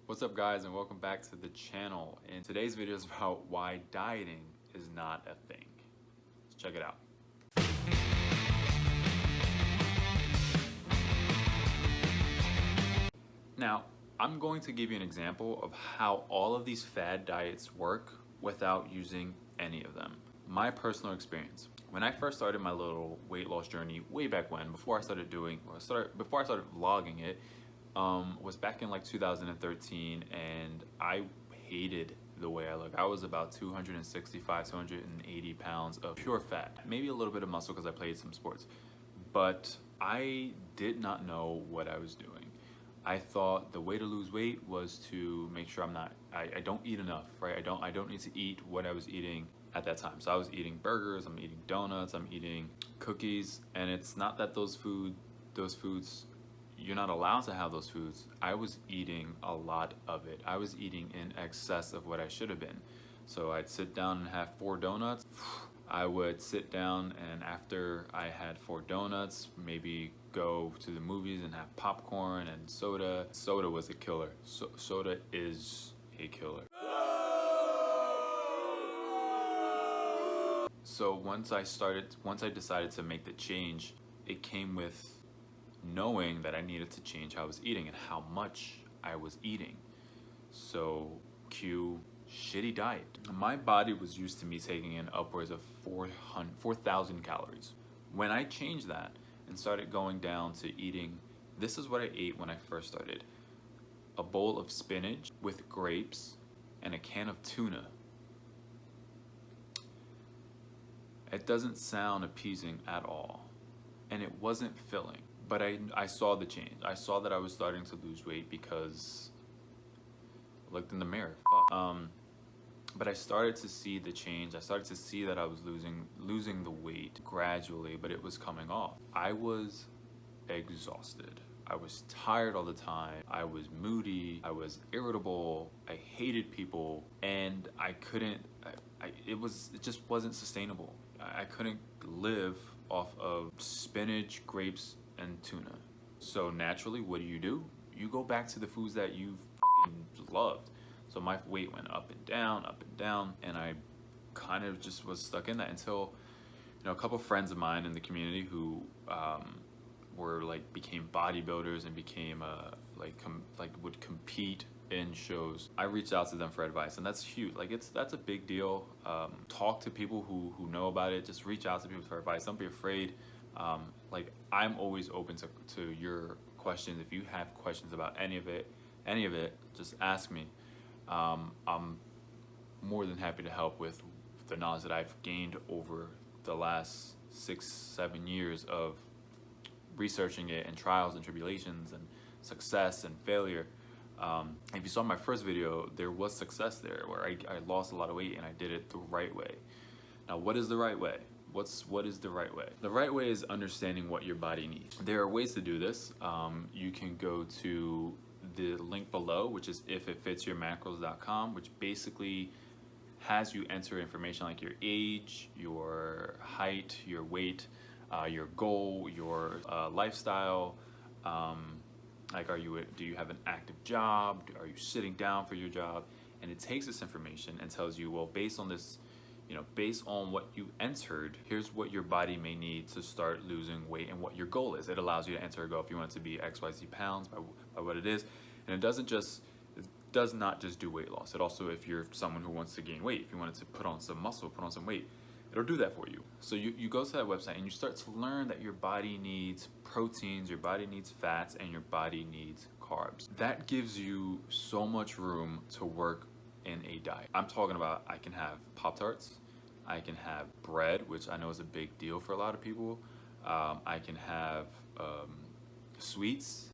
What's up guys, and welcome back to the channel. And today's video is about why dieting is not a thing. Let's check it out. Now, I'm going to give you an example of how all of these fad diets work without using any of them. My personal experience. When I first started my little weight loss journey way back when, before I started vlogging it, was back in like 2013, and I hated the way I look. I was about 265, 280 pounds of pure fat, maybe a little bit of muscle because I played some sports, but I did not know what I was doing. I thought the way to lose weight was to make sure I don't eat enough, right? I don't need to eat what I was eating at that time. So I was eating burgers, I'm eating donuts, I'm eating cookies, and it's not that those foods, you're not allowed to have those foods. I was eating a lot of it. I was eating in excess of what I should have been. So I'd sit down and have 4 donuts. I would sit down, and after I had 4 donuts, maybe go to the movies and have popcorn and soda. Soda was a killer. Soda is a killer. So once I decided to make the change, it came with knowing that I needed to change how I was eating and how much I was eating. So cue shitty diet. My body was used to me taking in upwards of 4,000 calories. When I changed that and started going down to eating, this is what I ate when I first started: a bowl of spinach with grapes and a can of tuna. It doesn't sound appeasing at all, and it wasn't filling. But I saw the change. I saw that I was starting to lose weight because I looked in the mirror. But I started to see the change. I started to see that I was losing the weight gradually, but it was coming off. I was exhausted. I was tired all the time. I was moody. I was irritable. I hated people, and I couldn't. It just wasn't sustainable. I couldn't live off of spinach, grapes, and tuna. So naturally, what do? You go back to the foods that you fucking loved. So my weight went up and down, and I kind of just was stuck in that until, a couple friends of mine in the community who became bodybuilders and became would compete in shows. I reached out to them for advice, and that's huge. That's a big deal. Talk to people who know about it. Just reach out to people for advice. Don't be afraid. I'm always open to your questions. If you have questions about any of it, just ask me. I'm more than happy to help with the knowledge that I've gained over the last 6-7 years of researching it, and trials and tribulations and success and failure. If you saw my first video, there was success there where I lost a lot of weight and I did it the right way. Now, what is the right way? What is the right way? The right way is understanding what your body needs. There are ways to do this. You can go to the link below, which is ifitfitsyourmacros.com, which basically has you enter information like your age, your height, your weight, your goal, your lifestyle. Do you have an active job? Are you sitting down for your job? And it takes this information and tells you, well, based on this, based on what you entered, here's what your body may need to start losing weight and what your goal is. It allows you to enter a goal if you want it to be XYZ pounds by what it is. And it does not just do weight loss. It also, if you're someone who wants to gain weight, if you wanted to put on some muscle, put on some weight, it'll do that for you. So you go to that website and you start to learn that your body needs proteins, your body needs fats, and your body needs carbs. That gives you so much room to work in a diet. I'm talking about, I can have Pop-Tarts, I can have bread, which I know is a big deal for a lot of people. I can have sweets.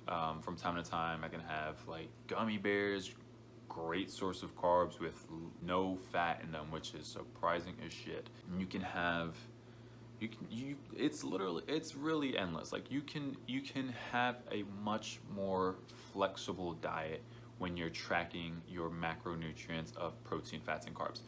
From time to time, I can have gummy bears, great source of carbs with no fat in them, which is surprising as shit. And you can have, it's really endless. You can have a much more flexible diet when you're tracking your macronutrients of protein, fats, and carbs.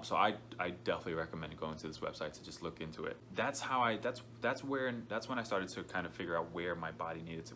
So I definitely recommend going to this website to just look into it. That's when I started to kind of figure out where my body needed to,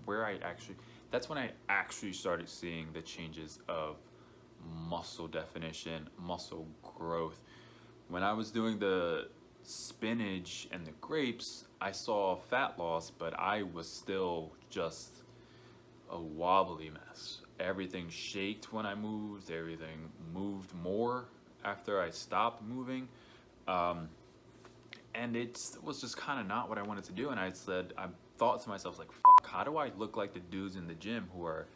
where I actually, That's when I actually started seeing the changes of muscle definition, muscle growth. When I was doing the spinach and the grapes, I saw fat loss, but I was still just a wobbly mess. Everything shaked when I moved, everything moved more after I stopped moving. Um, and it was just kind of not what I wanted to do. And I thought to myself, like, fuck, how do I look like the dudes in the gym who are,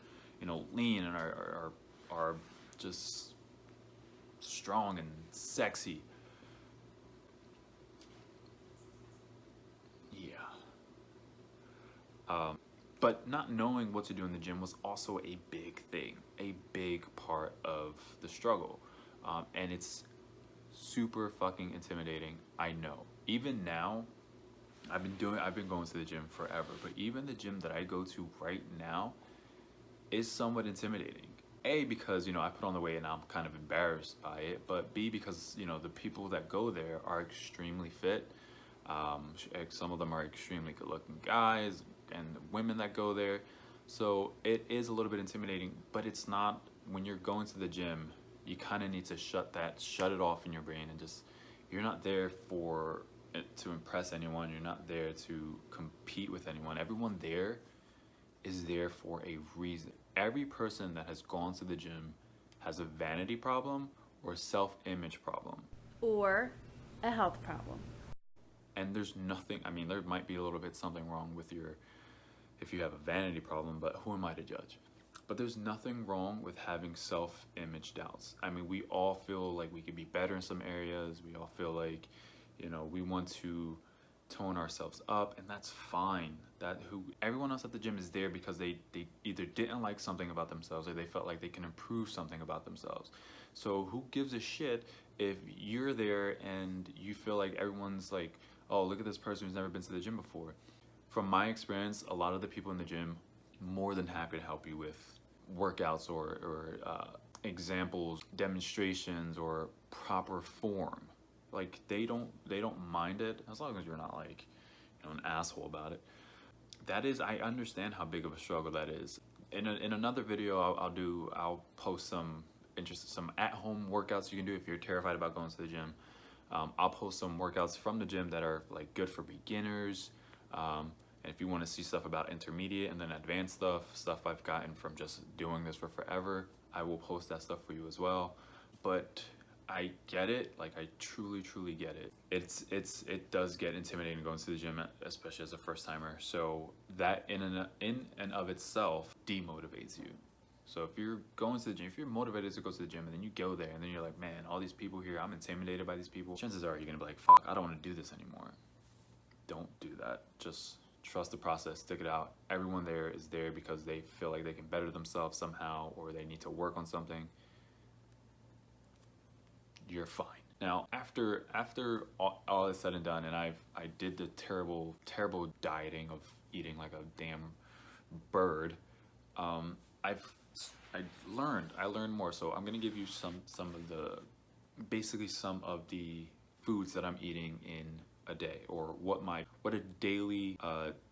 lean and are just strong and sexy? Yeah. But not knowing what to do in the gym was also a big thing, a big part of the struggle. And it's super fucking intimidating, I know. Even now, I've been going to the gym forever, but even the gym that I go to right now is somewhat intimidating. A, because, I put on the weight and I'm kind of embarrassed by it, but B, because, the people that go there are extremely fit. Some of them are extremely good looking guys and women that go there. So it is a little bit intimidating, but it's not. When you're going to the gym, you kind of need to shut it off in your brain and just, you're not there to impress anyone. You're not there to compete with anyone. Everyone there is there for a reason. Every person that has gone to the gym has a vanity problem or a self-image problem. Or a health problem. And there's nothing, I mean, there might be a little bit something wrong with if you have a vanity problem, but who am I to judge? But there's nothing wrong with having self-image doubts. I mean, we all feel like we could be better in some areas. We all feel like, we want to tone ourselves up, and that's fine. Everyone else at the gym is there because they either didn't like something about themselves or they felt like they can improve something about themselves. So who gives a shit if you're there and you feel like everyone's like, oh, look at this person who's never been to the gym before. From my experience, a lot of the people in the gym more than happy to help you with workouts or examples, demonstrations, or proper form. Like they don't mind it as long as you're not like an asshole about it. I understand how big of a struggle that is. In another video I'll post some at-home workouts you can do if you're terrified about going to the gym. I'll post some workouts from the gym that are like good for beginners. And if you want to see stuff about intermediate and then advanced stuff I've gotten from just doing this for forever, I will post that stuff for you as well. But I get it, like I truly get it. It does get intimidating going to the gym, especially as a first timer. So that in and of itself demotivates you. So if you're going to the gym, if you're motivated to go to the gym and then you go there and then you're like, man, all these people here, I'm intimidated by these people, chances are you're gonna be like, fuck, I don't want to do this anymore. Don't do that. Just trust the process, stick it out. Everyone there is there because they feel like they can better themselves somehow or they need to work on something. You're fine. Now, after all is said and done, and I did the terrible dieting of eating like a damn bird, I learned more. So I'm gonna give you some of the foods that I'm eating in a day, or what a daily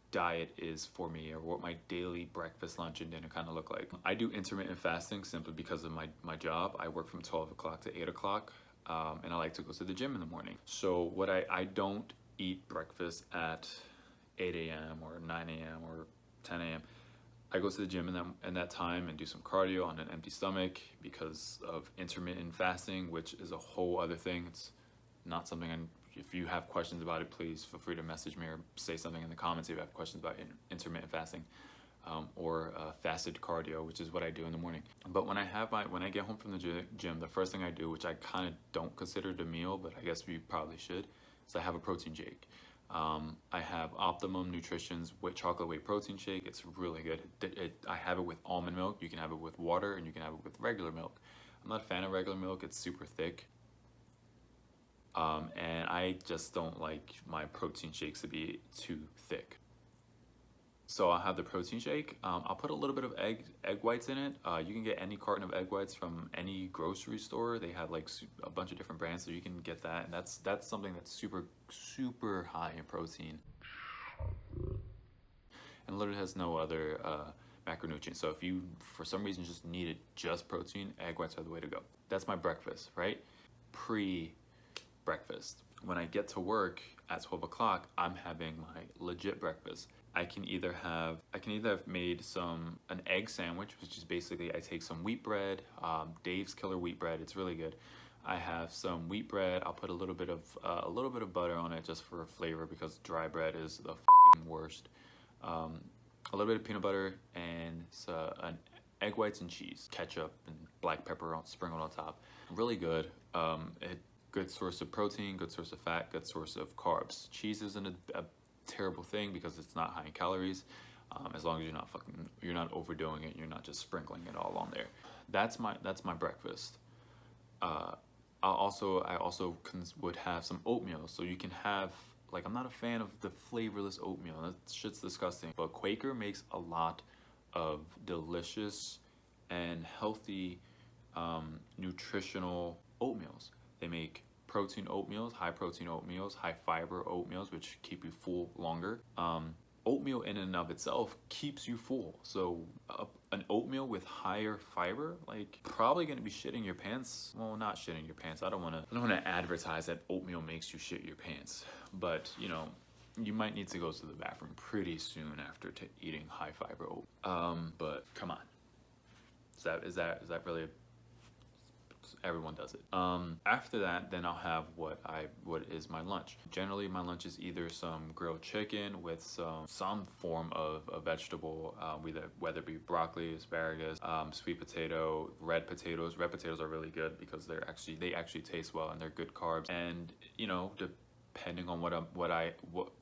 diet is for me, or what my daily breakfast, lunch, and dinner kind of look like. I do intermittent fasting simply because of my job. I work from 12 o'clock to 8 o'clock, and I like to go to the gym in the morning. So what I don't eat breakfast at 8 a.m. or 9 a.m. or 10 a.m. I go to the gym in that time and do some cardio on an empty stomach because of intermittent fasting, which is a whole other thing. It's not something if you have questions about it, please feel free to message me or say something in the comments if you have questions about intermittent fasting, or fasted cardio, which is what I do in the morning. But when I get home from the gym, the first thing I do, which I kind of don't consider it a meal, but I guess we probably should, is I have a protein shake. I have Optimum Nutrition's chocolate whey protein shake. It's really good. I have it with almond milk. You can have it with water, and you can have it with regular milk. I'm not a fan of regular milk. It's super thick. And I just don't like my protein shakes to be too thick. So I'll have the protein shake. I'll put a little bit of egg whites in it. You can get any carton of egg whites from any grocery store. They have like a bunch of different brands, so you can get that. And that's something that's super high in protein, and literally has no other macronutrients. So if you, for some reason, just needed just protein, egg whites are the way to go. That's my breakfast, right? Pre-breakfast. When I get to work at 12 o'clock, I'm having my legit breakfast. I can either have made an egg sandwich, which is basically I take some wheat bread, Dave's Killer wheat bread. It's really good. I have some wheat bread. I'll put a little bit of butter on it just for flavor because dry bread is the fucking worst. A little bit of peanut butter and an egg whites and cheese, ketchup and black pepper sprinkled on top. Really good. Good source of protein, good source of fat, good source of carbs. Cheese isn't a terrible thing because it's not high in calories, as long as you're not overdoing it. You're not just sprinkling it all on there. That's my breakfast. I also would have some oatmeal. So you can have, like, I'm not a fan of the flavorless oatmeal. That shit's disgusting. But Quaker makes a lot of delicious and healthy nutritional oatmeals. They make protein oatmeals, high protein oatmeals, high fiber oatmeals, which keep you full longer. Oatmeal in and of itself keeps you full. So an oatmeal with higher fiber, like, probably gonna be shitting your pants. Well, not shitting your pants. I don't wanna advertise that oatmeal makes you shit your pants. But, you know, you might need to go to the bathroom pretty soon after eating high fiber oatmeal. But come on. Is that really everyone does it. After that, then I'll have what is my lunch. Generally, my lunch is either some grilled chicken with some form of a vegetable, whether it be broccoli, asparagus, sweet potato, red potatoes. Red potatoes are really good because they actually taste well and they're good carbs. And, you know, depending on what I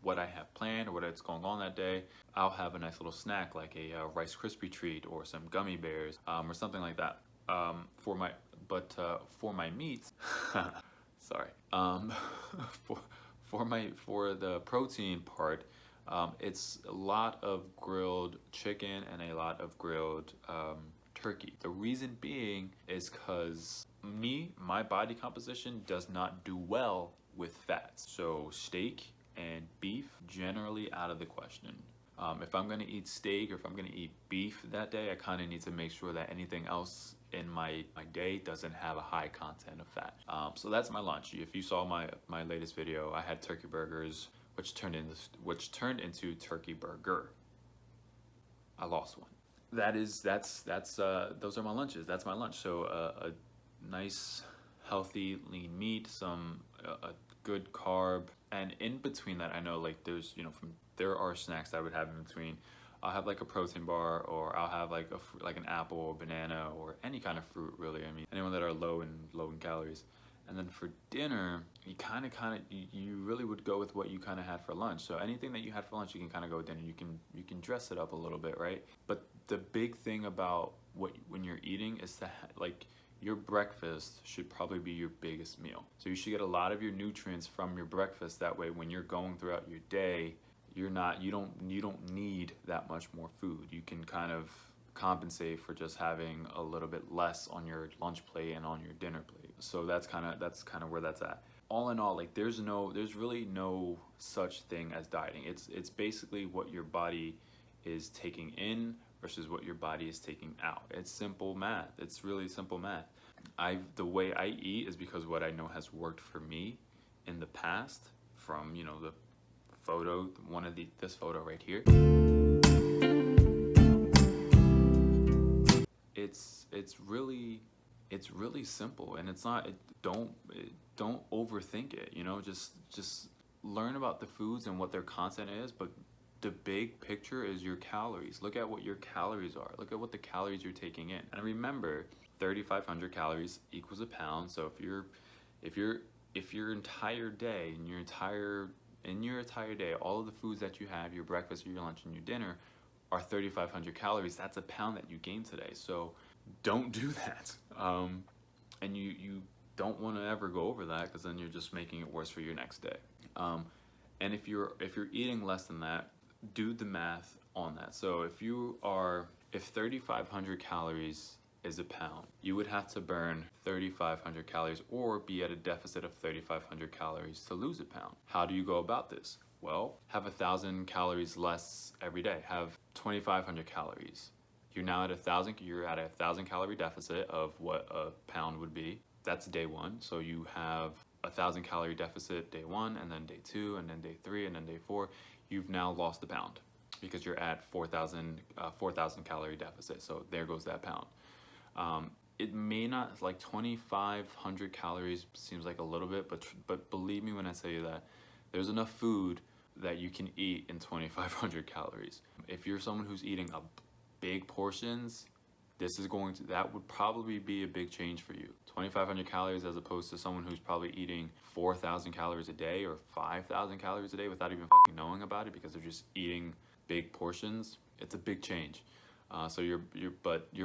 have planned or what's going on that day, I'll have a nice little snack like a Rice Krispie treat or some gummy bears, or something like that. For my meats, sorry. For the protein part, it's a lot of grilled chicken and a lot of grilled turkey. The reason being is because my body composition does not do well with fats. So steak and beef generally out of the question. If I'm gonna eat steak or if I'm gonna eat beef that day, I kind of need to make sure that anything else in my day doesn't have a high content of fat. So that's my lunch. If you saw my latest video, I had turkey burgers, which turned into turkey burger. I lost one. Those are my lunches. That's my lunch. So a nice, healthy, lean meat, a good carb, and in between that, I know, like, there are snacks that I would have in between. I'll have like a protein bar, or I'll have like an apple or banana or any kind of fruit, really. I mean, anyone that are low in calories. And then for dinner, you really would go with what you kind of had for lunch. So anything that you had for lunch, you can kind of go with dinner. You can dress it up a little bit, right? But the big thing about when you're eating is like, your breakfast should probably be your biggest meal. So you should get a lot of your nutrients from your breakfast. That way, when you're going throughout your day, you don't need that much more food. You can kind of compensate for just having a little bit less on your lunch plate and on your dinner plate. So that's kind of where that's at. All in all, like, there's really no such thing as dieting. It's basically what your body is taking in versus what your body is taking out. It's simple math. It's really simple math. The way I eat is because what I know has worked for me in the past, from, you know, the photo, this photo right here. It's really simple, and don't overthink it, you know. Just learn about the foods and what their content is, but the big picture is your calories. Look at what your calories are. Look at what the calories you're taking in. And remember, 3,500 calories equals a pound. So if your entire day, in your entire day, all of the foods that you have, your breakfast, your lunch, and your dinner, are 3,500 calories, that's a pound that you gained today. So don't do that. And you don't want to ever go over that, because then you're just making it worse for your next day. And if you're eating less than that, do the math on that. So if 3,500 calories is a pound, you would have to burn 3,500 calories or be at a deficit of 3,500 calories to lose a pound. How do you go about this? Well, have 1,000 calories less every day. Have 2,500 calories You're now at 1,000. You're at a 1,000 calorie deficit of what a pound would be. That's day one. So you have 1,000 calorie deficit day one, and then day two, and then day three, and then day four. You've now lost a pound because you're at 4,000 calorie deficit. So there goes that pound. It may not, like 2,500 calories seems like a little bit, but believe me when I tell you that there's enough food that you can eat in 2,500 calories. If you're someone who's eating a big portions, that would probably be a big change for you. 2,500 calories as opposed to someone who's probably eating 4,000 calories a day or 5,000 calories a day without even fucking knowing about it because they're just eating big portions. It's a big change. So your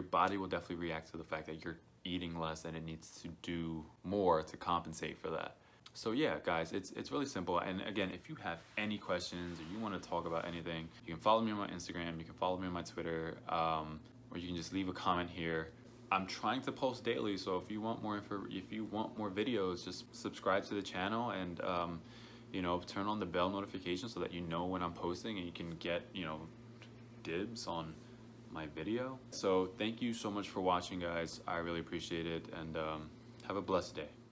body will definitely react to the fact that you're eating less and it needs to do more to compensate for that. So yeah, guys, it's really simple. And again, if you have any questions or you want to talk about anything, you can follow me on my Instagram, you can follow me on my Twitter, or you can just leave a comment here. I'm trying to post daily, so if you want more videos, just subscribe to the channel and turn on the bell notification so that you know when I'm posting and you can get dibs on my video. So thank you so much for watching, guys. I really appreciate it, and have a blessed day.